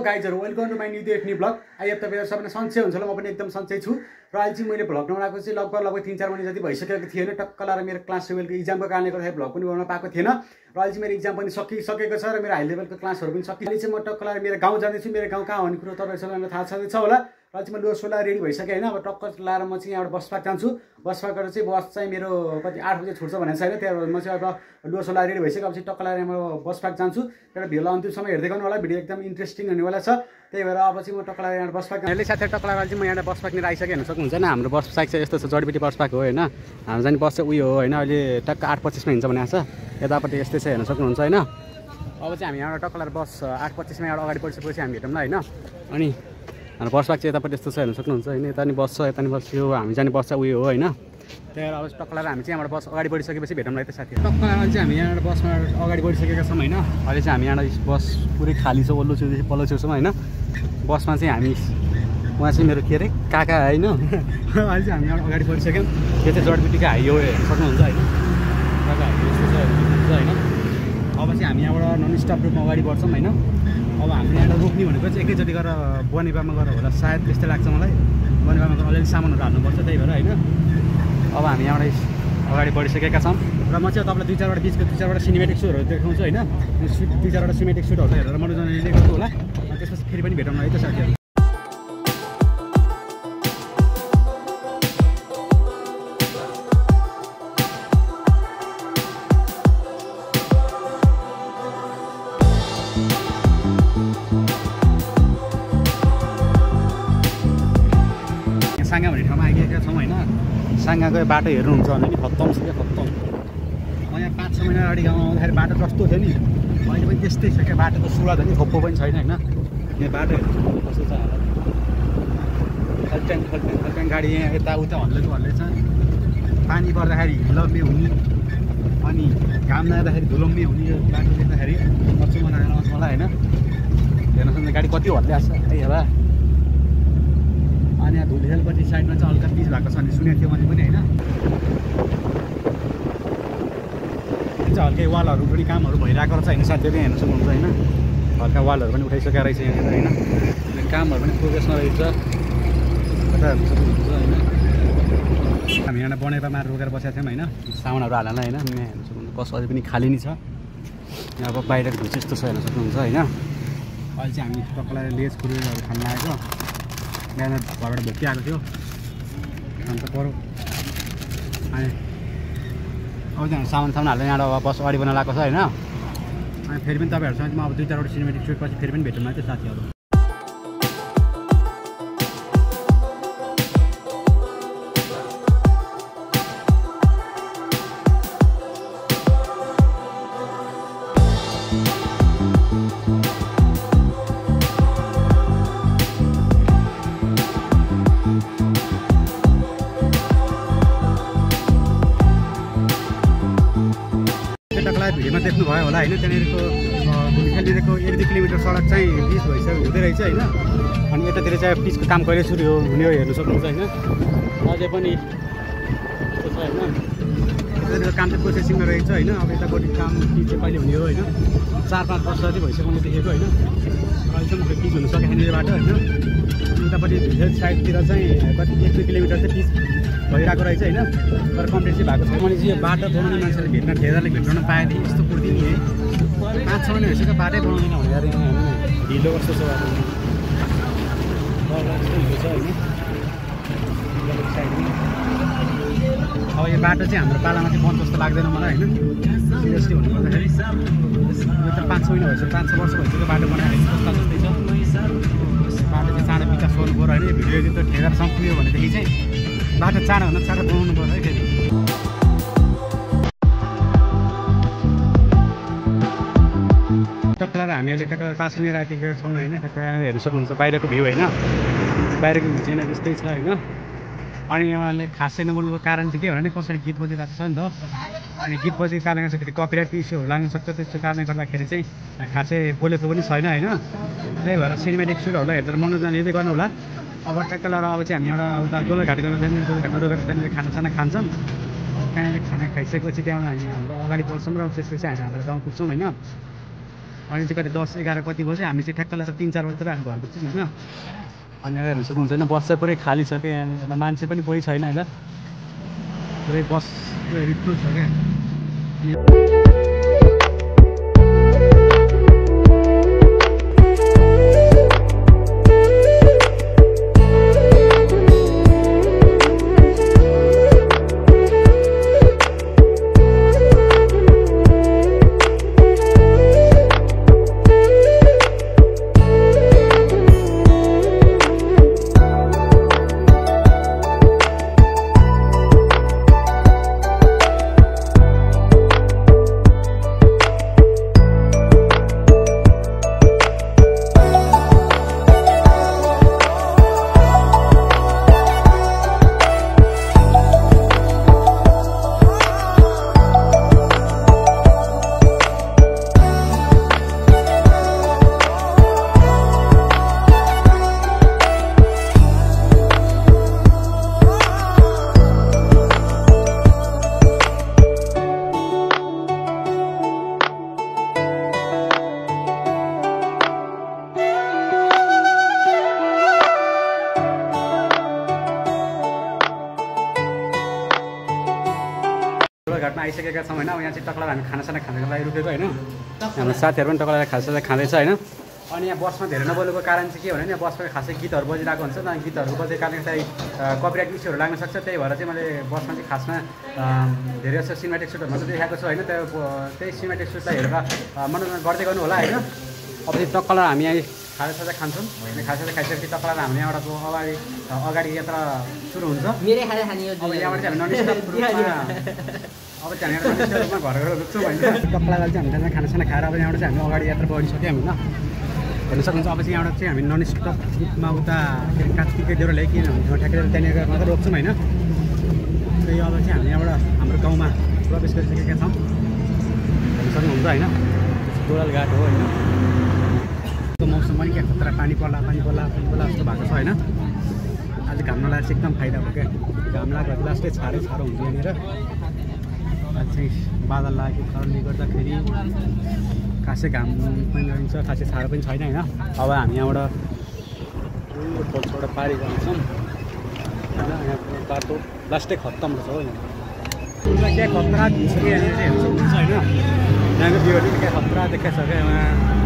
गाइजहरु welcome to my new day new blog. I अब तपाईहरु सबैले सन्चै हुन्छ होला, म पनि एकदम सन्चै छु। र अहिले चाहिँ मैले भ्लग नबनाएको चाहिँ लगभग 3-4 महिना जति भइसकेको थियो हैन। टक्क लाएर मेरो क्लास 12 को एक्जामको कारणले गर्दा भ्लग पनि बनाउन पाएको थिएन। र अहिले चाहिँ मेरो एक्जाम पनि सकिसकेको छ र मेरो हाई लेभलको क्लासहरु पनि सकिसकेको छ। अहिले चाहिँ म टक्क लाएर मेरो गाउँ जाँदै छु। मेरो गाउँ कहाँ हो भन्ने कुरा तपाईहरु सबैलाई थाहा छँदैछ होला। र अहिले चाहिँ म लोसोला रेडी भइसके हैन। अब टक्क लाएर म चाहिँ यहाँबाट बस पार्क जान्छु। बस पार्क गएर चाहिँ बस चाहिँ मेरो कति 8 बजे छुट्छ भनेको छ हैन। त्यहाँ म चाहिँ अब लोसोला रेडी भइसके अब चाहिँ टक्क लाएर म बस पार्क जान्छु। र भिडियोलाई अन्तिमसम्म हेर्दै गर्नु होला, भिडियो एकदम इन्ट्रेस्टिङ हुनेवाला छ। त्यही भएर अब चाहिँ म टक्क लाएर यहाँ बस पार्क अहिले साथै टक्क लाएर चाहिँ म यहाँ बस पार्कनिर आइसकेँ हेर्न सक्नुहुन्छ हैन। हाम्रो बस पार्क चाहिँ यस्तो छ, जडीबुटी बस पार्क हो हैन। हाम्रो जाने बस चाहिँ उयो हो हैन, अहिले टक्क 8:25 मा हिँड्छ भनेको छ। यतापट्टि यस्तै छ हेर्न सक्नुहुन्छ हैन। अब चाहिँ हामी यहाँबाट टक्क लाएर बस 8:25 मा एउटा अगाडि बढिसकेपछि हामी भेटौँला हैन। अनि हाम्रो बस पार्क चाहिँ यतापट्टि यस्तो छ हेर्न सक्नुहुन्छ हैन। यता नि बस छ, यता नि बस यो हामी जाने बस चाहिँ उयो हो हैन। त्यही भएर अब टक्क लाएर हामी चाहिँ यहाँबाट बस अगाडि बढिसकेपछि भेटौँला यता साथी। टक्क लाएर चाहिँ हामी यहाँबाट बसमा अगाडि बढिसकेका छौँ हैन। अहिले चाहिँ हामी यहाँबाट बस पुरै खाली छ, वल्लो छेउदेखि पल्लो छेउसम्म हैन। बसमा चाहिँ हामी उहाँ चाहिँ मेरो के अरे काका हैन। अहिले चाहिँ हामी यहाँ अगाडि बढिसक्यौँ। यो चाहिँ जडीबुटीको हाइवे हेर्न सक्नुहुन्छ हैन। काका हाइवे यस्तो छ हैन। अब चाहिँ हामी यहाँबाट नन स्टप रूपमा अगाडि बढ्छौँ हैन। अब हामीले यहाँ रोक्ने भनेको चाहिँ एकैचोटि गरेर बनेपामा गएर होला सायद, त्यस्तै लाग्छ मलाई। बनेपामा गएर अलिअलि सामानहरू हाल्नुपर्छ, त्यही भएर होइन। अब हामी यहाँबाट अगाडि बढिसकेका छौँ र म चाहिँ तपाईँलाई 2-4वटा बिचको 2-4वटा सिनेमेटिक सुटहरू देखाउँछु होइन। 2-4वटा सिनेमेटिक सुटहरू हेरेर मनोरञ्जन गर्छु होला। त्यसपछि फेरि पनि भेटौँ है त साथीहरू। साङ्गा भन्ने ठाउँमा आइसकेका छौँ होइन। साङ्गाको बाटो हेर्नुहुन्छ भने नि खत्तम छ क्या, खत्तम। म यहाँ 5-6 महिना अगाडि गाउँ आउँदाखेरि बाटो कस्तो थियो नि, अहिले पनि त्यस्तै छ क्या। बाटोको सुरुवात नि थोप्पो पनि छैन होइन। यहाँ बाटो हेर्नु कस्तो छ, खल्ट्याङ गाडी यहाँ यताउता हल्लेछ। पानी पर्दाखेरि हिलम्बे हुने अनि घाम लाग्दाखेरि धुलम्बे हुने यो बाटो देख्दाखेरि अचम्म लागेर मलाई होइन। हेर्न सक्नुहुन्छ गाडी कति हल्लिएको छ है होला। अनि यहाँ धुलिखेलपट्टि साइडमा चाहिँ हल्का पिच भएको छ भने सुनेको थियो मैले पनि होइन। चाहिँ हल्कै वालहरू पनि कामहरू भइरहेको रहेछ होइन साथीहरू, हेर्न सक्नुहुन्छ होइन। हल्का वालहरू पनि उठाइसकेको रहेछ यहाँनिर होइन। कामहरू पनि प्रोग्रेसमा रहेछ हेर्न सक्नुहुन्छ होइन। हामी यहाँ बनेपामा रोकेर बसेका थियौँ होइन, सामानहरू हाल्नलाई होइन। यहाँ हेर्न सक्नुहुन्छ बस अझै पनि खाली नै छ। यहाँ अब बाहिरको भ्यू चाहिँ यस्तो छ हेर्न सक्नुहुन्छ होइन। अहिले चाहिँ हामी टक्कलाई लेज कुरेरहरू खान लागेको। बिहान घरबाट भोकिआएको थियो अन्त पऱ्यो। अनि अब चाहिँ सामान हाल्दै यहाँ बस अगाडि बन्न लागेको छ होइन। अनि फेरि पनि तपाईँहरूसँग म अब 2-4वटा सिनेमेटिक सुट पछि फेरि पनि भेटौँ है त साथीहरू। भिडियोमा देख्नुभयो होला होइन। त्यहाँनिरको धुलिखेलनिरको 1-2 किलोमिटर सडक चाहिँ पिच हुँदै रहेछ होइन। अनि यतातिर चाहिँ पिचको काम कहिले सुरु हुने हो हेर्नु सक्नुहुन्छ होइन। अझै पनि यस्तो छ होइन। यतातिर काम चाहिँ प्रोसेसिङमा रहेछ होइन। अब यतापट्टि काम पिच चाहिँ कहिले हुने हो होइन। 4-5 वर्ष जति भइसक्यो मैले देखेको होइन। अहिलेसम्म पिच हुन सकेको छैन यो बाटो होइन। उतापट्टि धुलिखेल साइडतिर चाहिँ कति 1-2 किलोमिटर चाहिँ पिच भइरहेको रहेछ होइन। तर कम्प्लिट चाहिँ भएको छ। मैले चाहिँ यो बाटो बनाउने मान्छेले भेट्न ठेदारले भेट्न पाएदेखि यस्तो कुर्ती नि है। 5-6 महिना भइसक्यो बाटै बनाउँदैन भने यार यहाँ हेर्नु न ढिलो कस्तो छ बाटो। ढिलो छ होइन। अब यो बाटो चाहिँ हाम्रो पालामा चाहिँ बन्द जस्तो लाग्दैन मलाई होइन। सिरियसली भन्नुपर्दाखेरि यो त 5-6 महिना भइसक्यो, 5-6 वर्ष भइसक्यो बाटो बनाएर जस्ता जस्तै छ। बाटो चाहिँ चाँडो विकास गर्नु पऱ्यो होइन। भिडियो यदि त ठेदारसम्म पुग्यो भनेदेखि चाहिँ बाटो चाँडोभन्दा चाँडो बनाउनु पर्छ है फेरि। टक्क हामी अहिले टक्क 5 बजी रातिको छौँ होइन। टक्क हेर्नु सक्नुहुन्छ बाहिरको भ्यू होइन। बाहिरको भ्यू चाहिँ त्यस्तै छ होइन। अनि उहाँले खास चाहिँ नबोल्नुको कारण चाहिँ के भने कसरी गीत बजिरहेको छ नि त। अनि गीत बजेको कारणले गर्दाखेरि कपिराइट इस्युहरू लाग्न सक्छ। त्यस्तो कारणले गर्दाखेरि चाहिँ खासै बोलेको पनि छैन होइन। त्यही भएर सिनेमेटिक सुटहरूलाई हेरेर मनोरञ्जन लिँदै गर्नु होला। अब टक्क लाएर अब चाहिँ हामी एउटा उता गोलाघाट गएर त्यहाँनिर खानासाना खान्छौँ। त्यहाँनिर खाना खाइसकेपछि त्यहाँ हामी हाम्रो अगाडि बढ्छौँ र त्यसपछि हामी हाम्रो गाउँ पुग्छौँ होइन। अनि चाहिँ कति 10 11 कति बज्यो हामी चाहिँ ठ्याक्क लाग्छ 3-4 बजेतिर हामी घर पुग्छौँ होइन अनि हेर्नु सक्नुहुन्छ होइन बस चाहिँ पुरै खाली छ क्या यहाँ मान्छे पनि कोही छैन होइन पुरै बस पुरै रित्तो छ क्या घाटमा आइसकेका छौँ होइन यहाँ चाहिँ टक्लार हामी खानासाना खानको लागि रुकेको होइन हाम्रो साथीहरू पनि टक्लार खानासाना खाँदैछ होइन अनि यहाँ बसमा धेरै नबोलेको कारण चाहिँ के भने यहाँ बसमा खासै गीतहरू बजिरहेको हुन्छ न गीतहरू बजेको कारणले चाहिँ कपिराइट इस्युहरू लाग्न सक्छ त्यही भएर चाहिँ मैले बसमा चाहिँ खासमा धेरै जस्तो सिनेमेटिक सुटहरू मात्रै देखाएको छु होइन त्यही सिनेमेटिक सुटलाई हेरेर मनोरञ्जन गर्दै गर्नु होला होइन अब चाहिँ टक्लार हामी यहाँ खाजासाजा खान्छौँ अनि खाजासाजा खाइसकेपछि टक्लार हाम्रो यहाँबाट अगाडि यात्रा सुरु हुन्छ अब यहाँबाट चाहिँ हामी नन स्टप रूपमा अब चाहिँ हामी रूपमा घर रुक्छौँ होइन टक्लार चाहिँ हामी त्यहाँ खानासाना खाएर अब यहाँबाट चाहिँ हामी अगाडि यात्रा बढिसक्यौँ हामी होइन हेर्नु सक्नुहुन्छ अब चाहिँ यहाँबाट चाहिँ हामी नन स्टप रूपमा उता के अरे कास्कीकै डेलो ल्याइकिन हुन्छ ठ्याक्कै त्यहाँनिर मात्रै रोक्छौँ होइन त्यही अब चाहिँ हामी यहाँबाट हाम्रो गाउँमा प्रवेश गरिसकेका छौँ हेर्नु सक्नुहुन्छ होइन गोराल घाट हो होइन मौसम पनि क्या खतरा पानी पर्ला जस्तो भएको छ होइन आज घाम नलाएर चाहिँ एकदम फाइदा भयो क्या घाम लाग्दा लास्टै छारो हुन्छ यहाँनिर आज चाहिँ बादल लागेको कारणले गर्दाखेरि खासै घाम पनि रहन्छ खासै छारो पनि छैन होइन अब हामी यहाँबाट खोल्छबाट पारी जान्छौँ होइन यहाँ बाटो लास्टै खत्तम रहेछ हो यहाँ क्या खतरा हुन्छ कि यहाँनिर चाहिँ हेर्नु सक्नुहुन्छ होइन यहाँको भ्यूहरू क्या खतरा देखाएको छ क्या यहाँ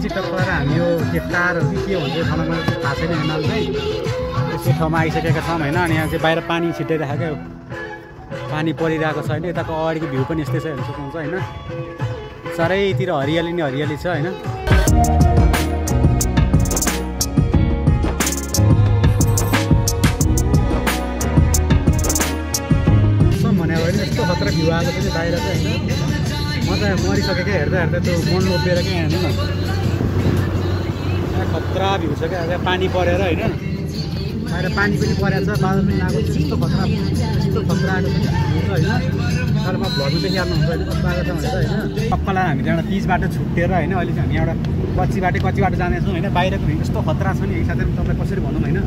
टक्कर हामी यो टारहरू के हुन्छ ठाउँमा थाहा छैन हिमाल चाहिँ त्यस्तो ठाउँमा आइसकेका छौँ होइन अनि यहाँ चाहिँ बाहिर पानी छिटाइराखेको पानी परिरहेको छ होइन यताको अगाडिको भ्यू पनि यस्तै छ हेर्नु सक्नुहुन्छ होइन चारैतिर हरियाली नै हरियाली छ होइन भनेको होइन यस्तो खतरा भ्यू आएको छ बाहिर चाहिँ होइन म त मरिसकेँ क्या हेर्दा त्यो मन लोभेर क्या हेर्नु न खतरा भ्यू छ क्या पानी परेर होइन बाहिर पानी पनि परेको छ बादल पनि आएको छ यस्तो खतरा आएको छ होइन तर म भ्लगमा चाहिँ हेर्नुहुन्छ होइन कस्तो आएको छ भनेर होइन कप्पालाई हामी त्यहाँबाट पिचबाट छुट्टिएर होइन अहिले चाहिँ हामी एउटा कच्ची बाटो जाँदैछौँ होइन बाहिरको भ्यू यस्तो खतरा छ नि एक साथै तपाईँलाई कसरी भनौँ होइन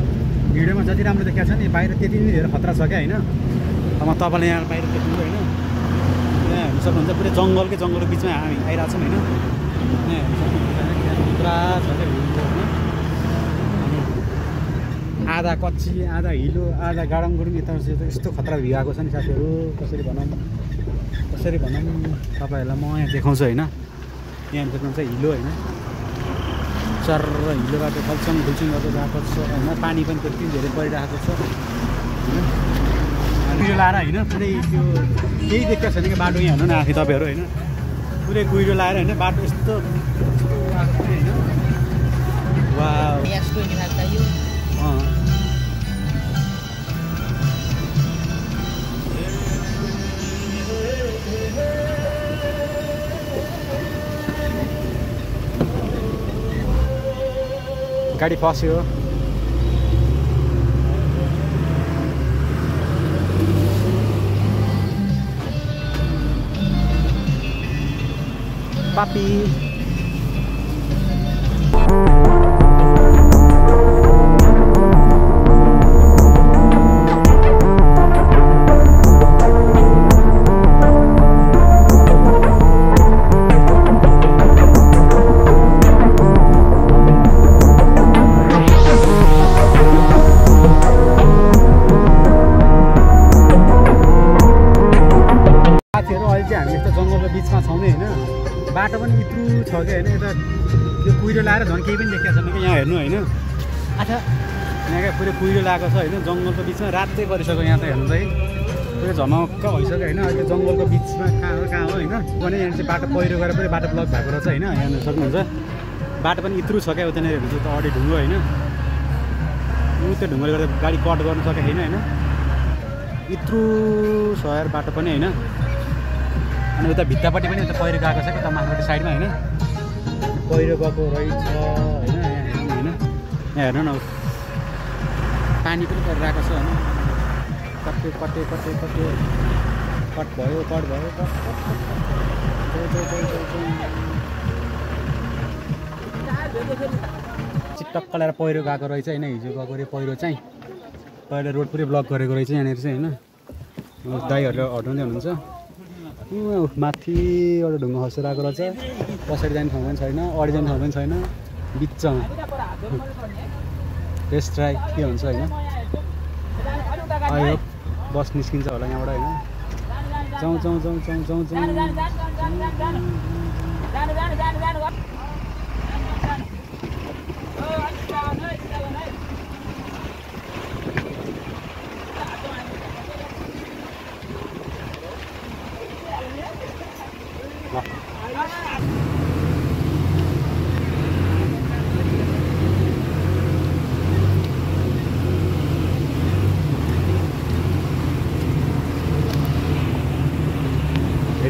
भिडियोमा जति राम्रो देखाएको छ नि बाहिर त्यति नै धेरै खतरा छ क्या होइन अब म तपाईँलाई यहाँ बाहिर देख्नु होइन यहाँ हेर्नु सक्नुहुन्छ पुरै जङ्गलको बिचमा हामी आइरहेको छौँ होइन पुरा छ क्या भ्यू होइन आधा कच्ची आधा हिलो आधा गाडङ गुडुङ यता यस्तो खतरा भ्यू आएको छ नि साथीहरू कसरी भनौँ तपाईँहरूलाई म यहाँ देखाउँछु होइन यहाँ देख्नुहुन्छ हिलो होइन चर्र हिलोबाट खल्छौँ घुल्छौँ गर्दै गएको छ होइन पानी पनि त्यति धेरै परिरहेको छ होइन कुहिरो लाएर होइन पुरै त्यो केही देखेको छैन कि बाटो यहाँ हेर्नु न आफै तपाईँहरू होइन पुरै कुहिरो लाएर होइन बाटो यस्तो आएको होइन वा गाडी फस्यो पापी बाटो पनि इत्रु छ क्या होइन यता यो कुहिरो लाएर झन् केही पनि देखिएको छैन कि यहाँ हेर्नु होइन अच्छा यहाँ क्या पुरै कुहिरो लगाएको छ होइन जङ्गलको बिचमा रातै गरिसक्यो यहाँ त हेर्नु चाहिँ पुरै झमक्क भइसक्यो होइन अहिले जङ्गलको बिचमा कहाँ हो होइन भने यहाँ चाहिँ बाटो पहिरो गएर पनि बाटो ब्लक भएको रहेछ होइन यहाँ हेर्नु सक्नुहुन्छ बाटो पनि इत्रु छ क्या उतानिर हेर्नु चाहिँ अगाडि ढुङ्गो होइन त्यो ढुङ्गोले गर्दा गाडी कट गर्नु सकेको छैन होइन इत्रु छ यार बाटो पनि होइन अनि उता भित्तापट्टि पनि उता पहिरो गएको छ कि त माथिपट्टि साइडमा होइन पहिरो गएको रहेछ होइन यहाँ हेर्नु होइन यहाँ हेर्नु न पानी पनि परिरहेको छ होइन कट्यो कट भयो चिट्टक्क लगाएर पहिरो गएको रहेछ होइन हिजो गएको रे पहिरो चाहिँ पहिला रोड पुरै ब्लक गरेको रहेछ यहाँनिर चाहिँ होइन दाइहरूले हटाउँदै हुनुहुन्छ माथि एउटा ढुङ्गा खसेर आएको रहेछ पछाडि जाने ठाउँ पनि छैन अगाडि जाने ठाउँ पनि छैन बिचमा टेस्ट ट्राई के हुन्छ होइन आयो बस निस्किन्छ होला यहाँबाट होइन जाउँ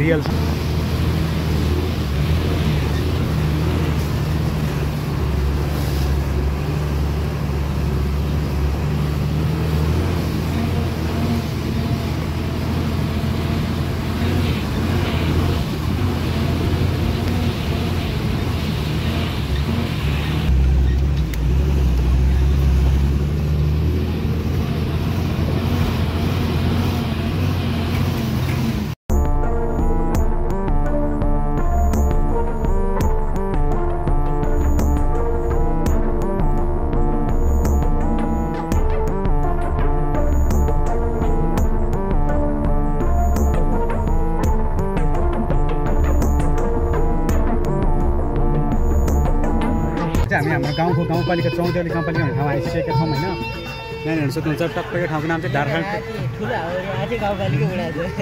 रियल हामी हाम्रो गाउँको गाउँपालिका 14 गाउँपालिका भन्ने ठाउँ आइसकेका छौँ होइन यहाँ हेर्नु सक्नुहुन्छ टक्कै ठाउँको नाम चाहिँ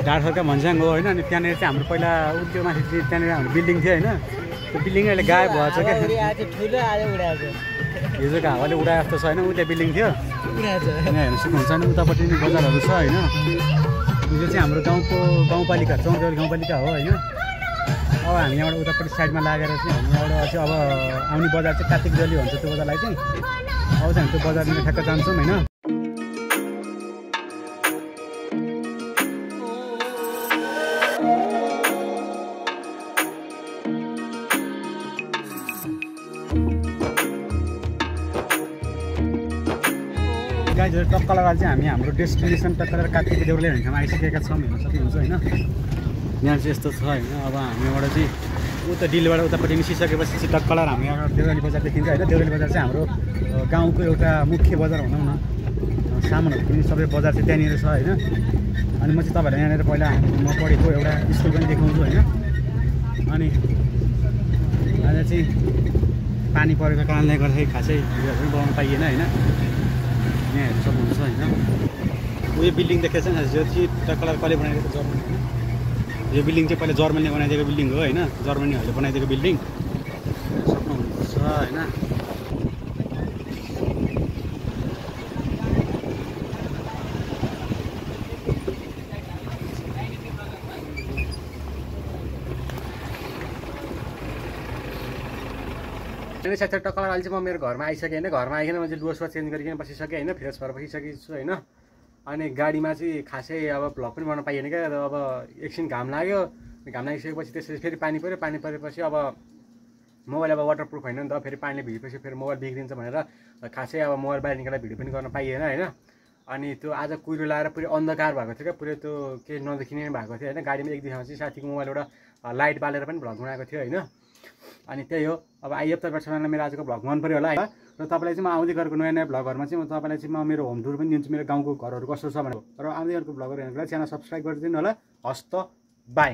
ढाडखर्का भन्स्याङ हो होइन अनि त्यहाँनिर चाहिँ हाम्रो पहिला त्यो माथि त्यहाँनिर हाम्रो बिल्डिङ थियो होइन त्यो बिल्डिङ अहिले गायब भएछ क्या हिजोको हावाले उडाए जस्तो छ होइन उ त्यहाँ बिल्डिङ थियो यहाँ हेर्नु सक्नुहुन्छ नि उतापट्टि पनि बजारहरू छ होइन यो चाहिँ हाम्रो गाउँपालिका 14 गाउँपालिका हो होइन अब हामी यहाँबाट उतापट्टि साइडमा लागेर चाहिँ हामी यहाँबाट चाहिँ अब आउने बजार चाहिँ कार्तिक जली भन्छ त्यो बजारलाई चाहिँ अब चाहिँ हामी त्यो बजारमा ठ्याक्क जान्छौँ होइन गाइजहरू टक्क लगाएर चाहिँ हामी हाम्रो डेस्टिनेसन टक्क लगाएर कार्तिक देउराली भन्ने ठाउँमा आइसकेका छौँ हेर्न सक्नुहुन्छ होइन यहाँ चाहिँ यस्तो छ होइन अब हामीबाट चाहिँ उता डिलबाट उतापट्टि निस्किसकेपछि चाहिँ टक्क लगाएर हामी यहाँ देउराली बजार देखिन्छ होइन देउराली बजार चाहिँ हाम्रो गाउँको एउटा मुख्य बजार भनौँ न सामानहरू पनि सबै बजार चाहिँ त्यहाँनिर छ होइन अनि म चाहिँ तपाईँहरूलाई यहाँनिर पहिला म पढेको एउटा स्कुल पनि देखाउँछु होइन अनि अहिले चाहिँ पानी परेको कारणले गर्दाखेरि खासै भिडियोहरू पनि बनाउनु पाइएन होइन यहाँ हेर्नु सक्नुहुन्छ होइन उयो बिल्डिङ देखेको छ नि यो चाहिँ टक्क लगाएर कसले बनाइदिएको जर्मनी यो बिल्डिङ चाहिँ पहिला जर्मनीले बनाइदिएको बिल्डिङ हो होइन जर्मनीहरूले बनाइदिएको बिल्डिङ सक्नुहुन्छ होइन फ्रेन्ड साथी टक्कर अहिले चाहिँ म मेरो घरमा आइसकेँ होइन घरमा आइकन मैले लुगा चेन्ज गरिकन बसिसकेँ होइन फ्रेस भएर बसिसकेको छु होइन अनि गाडीमा चाहिँ खासै अब भ्लग पनि गर्न पाइएन क्या अब एकछिन घाम लाग्यो घाम लागिसकेपछि त्यसपछि फेरि पानी परेपछि अब मोबाइल अब वाटरप्रुफ होइन नि त फेरि पानीले भिजेपछि फेरि मोबाइल बिग्रिन्छ भनेर खासै अब मोबाइल बाहिर निकालेर भिडियो पनि गर्न पाइएन होइन अनि त्यो आज कुहिरो लाएर पुरै अन्धकार भएको थियो क्या पुरै त्यो केही नदेखिने भएको थियो होइन गाडीमा एक दिनमा चाहिँ साथीको मोबाइल एउटा लाइट बालेर पनि भ्लग बनाएको थियो होइन अनि त्यही हो अब आइएफ तपाईँलाई मेरो आजको भ्लग मन पऱ्यो होला है र तपाईँलाई चाहिँ म आउँदै गरेको नयाँ नयाँ भ्लगहरूमा चाहिँ म तपाईँलाई चाहिँ म मेरो होम टुर पनि दिन्छु मेरो गाउँको घरहरू कस्तो छ भनेर र आउँदै गरेको भ्लगहरू हेर्नुको लागि च्यानल सब्सक्राइब गरिदिनु होला हस्त बाई।